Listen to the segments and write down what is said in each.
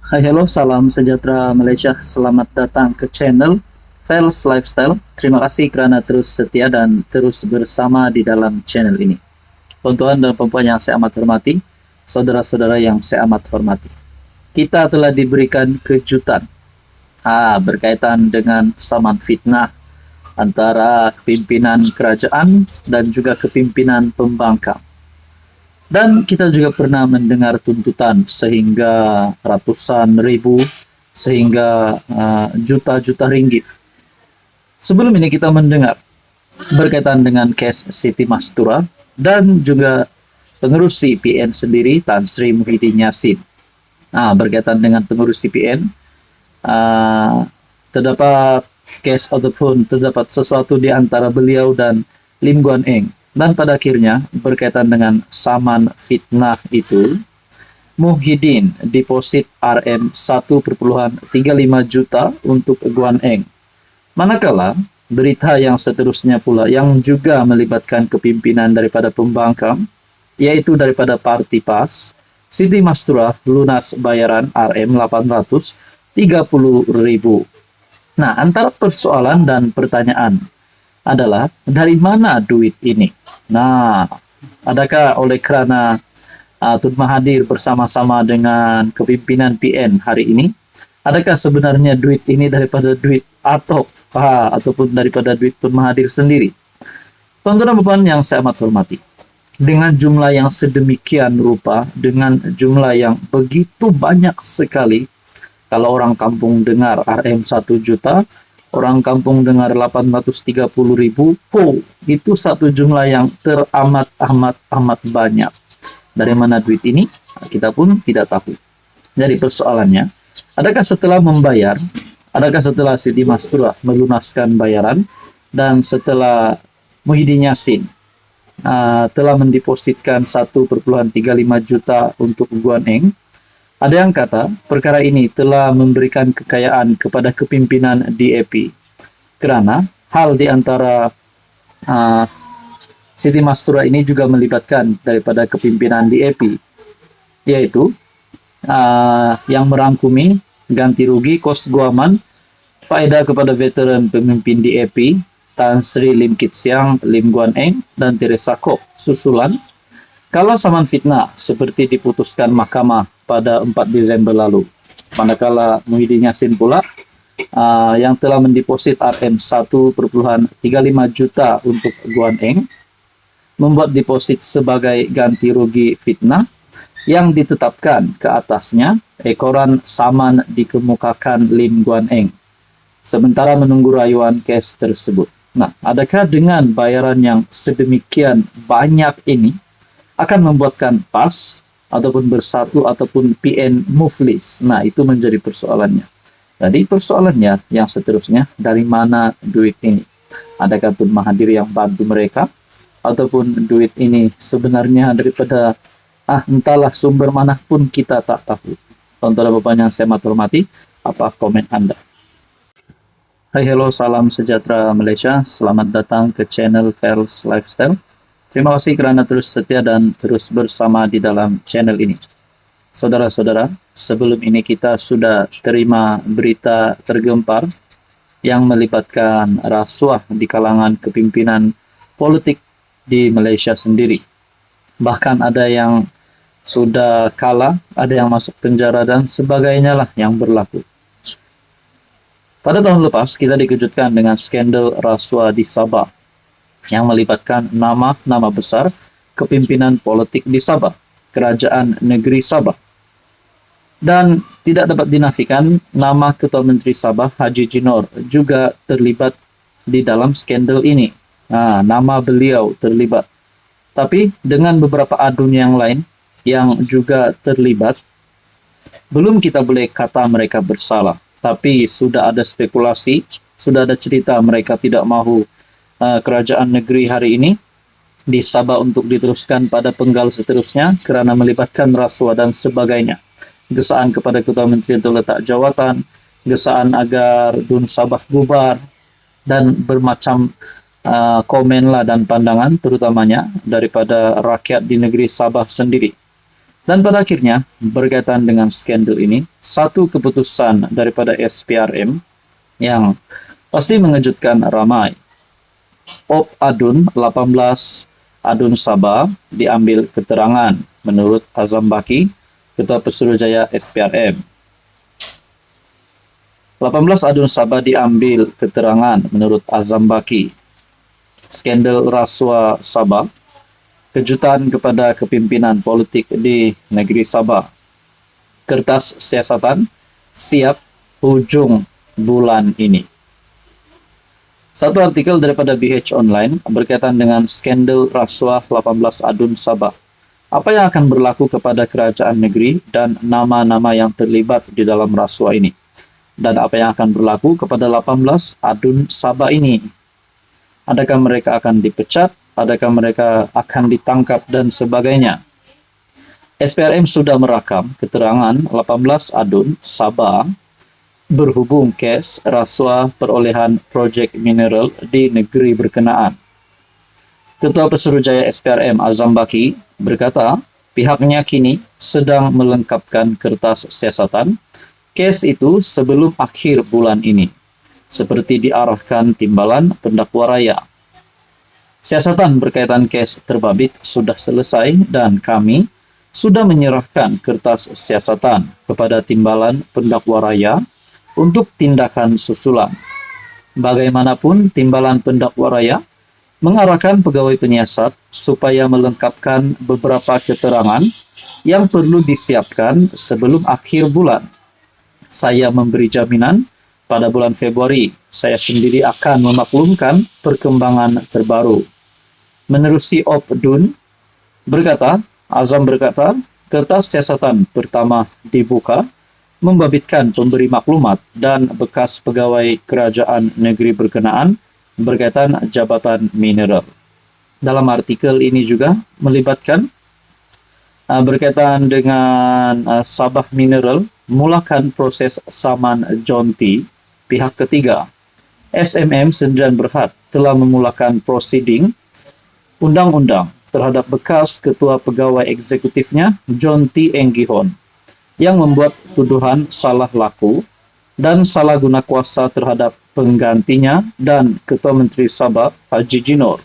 Hai, halo, salam sejahtera Malaysia. Selamat datang ke channel Fels Lifestyle. Terima kasih kerana terus setia dan terus bersama di dalam channel ini. Tuan-tuan dan puan yang saya amat hormati, saudara-saudara yang saya amat hormati. Kita telah diberikan kejutan berkaitan dengan saman fitnah antara pimpinan kerajaan dan juga kepimpinan pembangkang. Dan kita juga pernah mendengar tuntutan sehingga ratusan ribu, sehingga juta-juta ringgit. Sebelum ini kita mendengar berkaitan dengan kes Siti Mastura dan juga pengurus CPN sendiri, Tan Sri Muhyiddin Yassin. Berkaitan dengan pengurus CPN, terdapat kes ataupun terdapat sesuatu di antara beliau dan Lim Guan Eng. Dan pada akhirnya berkaitan dengan saman fitnah itu, Muhyiddin deposit RM 1,35 juta untuk Guan Eng. Manakala berita yang seterusnya pula yang juga melibatkan kepimpinan daripada pembangkang, yaitu daripada Parti PAS, Siti Mastura lunas bayaran RM 830.000. Nah, antara persoalan dan pertanyaan adalah dari mana duit ini? Nah, adakah oleh kerana Tun Mahathir bersama-sama dengan kepimpinan PN hari ini? Adakah sebenarnya duit ini daripada duit ATOK ataupun daripada duit Tun Mahathir sendiri? Tuan-tuan dan puan yang saya amat hormati, dengan jumlah yang sedemikian rupa, dengan jumlah yang begitu banyak sekali, kalau orang kampung dengar RM 1 juta, orang kampung dengar 830.000, itu satu jumlah yang teramat banyak. Dari mana duit ini? Kita pun tidak tahu. Jadi persoalannya, adakah setelah membayar, adakah setelah Siti Mastura melunaskan bayaran, dan setelah Muhyiddin Yassin telah mendepositkan 1,35 juta untuk Guan Eng, ada yang kata perkara ini telah memberikan kekayaan kepada kepimpinan DAP kerana hal di antara Siti Mastura ini juga melibatkan daripada kepimpinan DAP, yaitu yang merangkumi ganti rugi kos guaman faedah kepada veteran pemimpin DAP Tan Sri Lim Kit Siang, Lim Guan Eng, dan Teresa Kok susulan kalau saman fitnah seperti diputuskan mahkamah pada 4 Desember lalu. Manakala Muhyiddin Yassin pula yang telah mendeposit RM 1,35 juta untuk Guan Eng, membuat deposit sebagai ganti rugi fitnah yang ditetapkan ke atasnya ekoran saman dikemukakan Lim Guan Eng, sementara menunggu rayuan kes tersebut. Nah, adakah dengan bayaran yang sedemikian banyak ini akan membuatkan PAS ataupun Bersatu ataupun PN Muflis? Nah, itu menjadi persoalannya. Jadi persoalannya yang seterusnya, dari mana duit ini? Adakah Tun Mahathir yang bantu mereka? Ataupun duit ini sebenarnya daripada entahlah sumber mana pun kita tak tahu. Tuan-tuan dan puan yang saya hormati, apa komen Anda? Hai, hello, salam sejahtera Malaysia. Selamat datang ke channel Fels Lifestyle. Terima kasih kerana terus setia dan terus bersama di dalam channel ini. Saudara-saudara, sebelum ini kita sudah terima berita tergempar yang melibatkan rasuah di kalangan kepimpinan politik di Malaysia sendiri. Bahkan ada yang sudah kalah, ada yang masuk penjara dan sebagainya lah yang berlaku. Pada tahun lepas, kita dikejutkan dengan skandal rasuah di Sabah yang melibatkan nama-nama besar kepimpinan politik di Sabah, Kerajaan Negeri Sabah. Dan tidak dapat dinafikan nama Ketua Menteri Sabah, Haji Jinor, juga terlibat di dalam skandal ini. Nama beliau terlibat. Tapi dengan beberapa adun yang lain yang juga terlibat, belum kita boleh kata mereka bersalah. Tapi sudah ada spekulasi, sudah ada cerita mereka tidak mahu kerajaan negeri hari ini di Sabah untuk diteruskan pada penggal seterusnya kerana melibatkan rasuah dan sebagainya. Gesaan kepada Ketua Menteri untuk letak jawatan, gesaan agar Dun Sabah bubar, dan bermacam komen lah dan pandangan terutamanya daripada rakyat di negeri Sabah sendiri. Dan pada akhirnya, berkaitan dengan skandal ini, satu keputusan daripada SPRM yang pasti mengejutkan ramai. Op Adun 18 Adun Sabah diambil keterangan menurut Azam Baki, Ketua Pesuruhjaya SPRM. 18 Adun Sabah diambil keterangan menurut Azam Baki. Skandal rasuah Sabah, kejutan kepada kepimpinan politik di negeri Sabah. Kertas siasatan siap hujung bulan ini. Satu artikel daripada BH Online berkaitan dengan skandal rasuah 18 Adun Sabah. Apa yang akan berlaku kepada kerajaan negeri dan nama-nama yang terlibat di dalam rasuah ini? Dan apa yang akan berlaku kepada 18 Adun Sabah ini? Adakah mereka akan dipecat? Adakah mereka akan ditangkap dan sebagainya? SPRM sudah merakam keterangan 18 Adun Sabah berhubung kes rasuah perolehan projek mineral di negeri berkenaan. Ketua Pesuruhjaya SPRM Azam Baki berkata, pihaknya kini sedang melengkapkan kertas siasatan kes itu sebelum akhir bulan ini, seperti diarahkan Timbalan Pendakwa Raya. Siasatan berkaitan kes terbabit sudah selesai dan kami sudah menyerahkan kertas siasatan kepada Timbalan Pendakwa Raya untuk tindakan susulan. Bagaimanapun, Timbalan Pendakwa Raya mengarahkan pegawai penyiasat supaya melengkapkan beberapa keterangan yang perlu disiapkan sebelum akhir bulan. Saya memberi jaminan pada bulan Februari saya sendiri akan memaklumkan perkembangan terbaru. Menerusi Op Dun berkata, Azam berkata, kertas siasatan pertama dibuka membabitkan pemberi maklumat dan bekas pegawai kerajaan negeri berkenaan berkaitan jabatan mineral. Dalam artikel ini juga melibatkan berkaitan dengan Sabah Mineral mulakan proses saman Jonti pihak ketiga. SMM Sdn Berhad telah memulakan prosiding undang-undang terhadap bekas ketua pegawai eksekutifnya John T. Enggihon yang membuat tuduhan salah laku dan salah guna kuasa terhadap penggantinya dan Ketua Menteri Sabah Haji Jinor.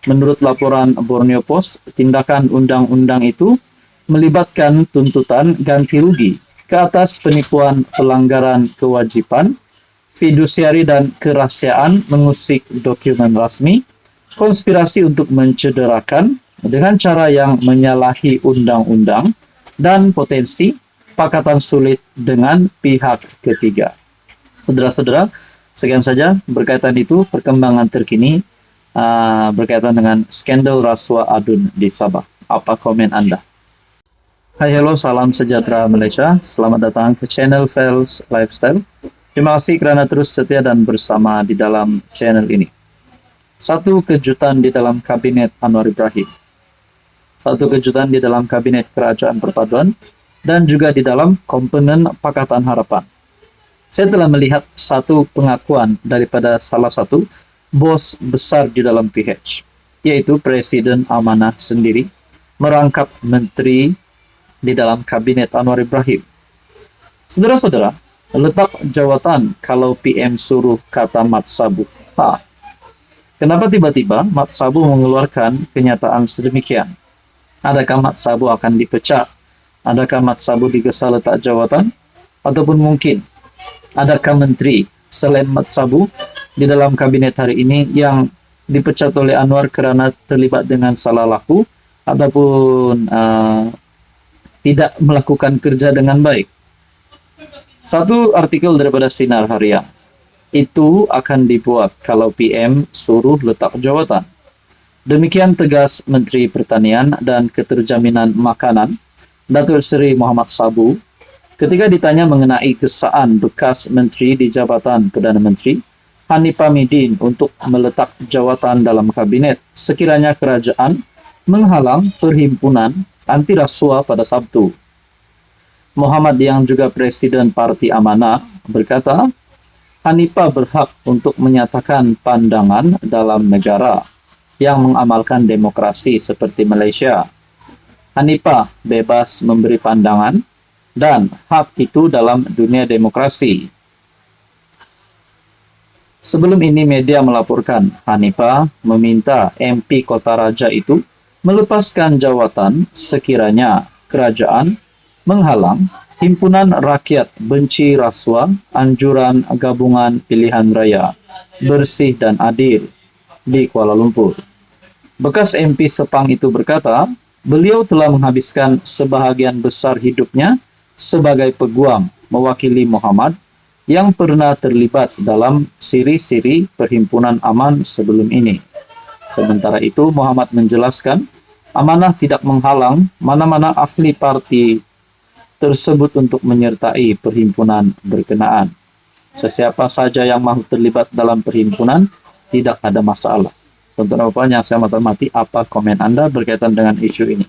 Menurut laporan Borneo Post, tindakan undang-undang itu melibatkan tuntutan ganti rugi ke atas penipuan pelanggaran kewajiban fidusiari dan kerahasiaan mengusik dokumen rasmi, konspirasi untuk mencederakan dengan cara yang menyalahi undang-undang, dan potensi pakatan sulit dengan pihak ketiga. Saudara-saudara, sekian saja berkaitan itu perkembangan terkini berkaitan dengan skandal rasuah Adun di Sabah. Apa komen Anda? Hai, hello, salam sejahtera Malaysia. Selamat datang ke channel Fels Lifestyle. Terima kasih kerana terus setia dan bersama di dalam channel ini. Satu kejutan di dalam kabinet Anwar Ibrahim. Satu kejutan di dalam kabinet Kerajaan Perpaduan dan juga di dalam komponen Pakatan Harapan. Saya telah melihat satu pengakuan daripada salah satu bos besar di dalam PH, yaitu Presiden Amanah sendiri merangkap menteri di dalam kabinet Anwar Ibrahim. Saudara-saudara, letak jawatan kalau PM suruh kata Mat Sabu. Kenapa tiba-tiba Mat Sabu mengeluarkan kenyataan sedemikian? Adakah Mat Sabu akan dipecat? Adakah Mat Sabu digesa letak jawatan? Ataupun mungkin adakah menteri selain Mat Sabu di dalam kabinet hari ini yang dipecat oleh Anwar kerana terlibat dengan salah laku ataupun tidak melakukan kerja dengan baik? Satu artikel daripada Sinar Harian, itu akan dibuat kalau PM suruh letak jawatan. Demikian tegas Menteri Pertanian dan Keterjaminan Makanan, Datuk Seri Muhammad Sabu, ketika ditanya mengenai kesaan bekas menteri di Jabatan Perdana Menteri, Hanifah Midin untuk meletak jawatan dalam kabinet sekiranya kerajaan menghalang perhimpunan anti rasuah pada Sabtu. Muhammad yang juga Presiden Parti Amanah berkata, Hanifah berhak untuk menyatakan pandangan dalam negara yang mengamalkan demokrasi seperti Malaysia. Hanifah bebas memberi pandangan dan hak itu dalam dunia demokrasi. Sebelum ini media melaporkan Hanifah meminta MP Kota Raja itu melepaskan jawatan sekiranya kerajaan menghalang Himpunan Rakyat Benci Rasuah Anjuran Gabungan Pilihan Raya Bersih dan Adil di Kuala Lumpur. Bekas MP Sepang itu berkata, beliau telah menghabiskan sebahagian besar hidupnya sebagai peguam mewakili Muhammad yang pernah terlibat dalam siri-siri Perhimpunan Aman sebelum ini. Sementara itu, Muhammad menjelaskan, amanah tidak menghalang mana-mana ahli parti tersebut untuk menyertai perhimpunan berkenaan. Sesiapa saja yang mahu terlibat dalam perhimpunan, tidak ada masalah. Tentu-tentu yang saya hormati, apa komen Anda berkaitan dengan isu ini?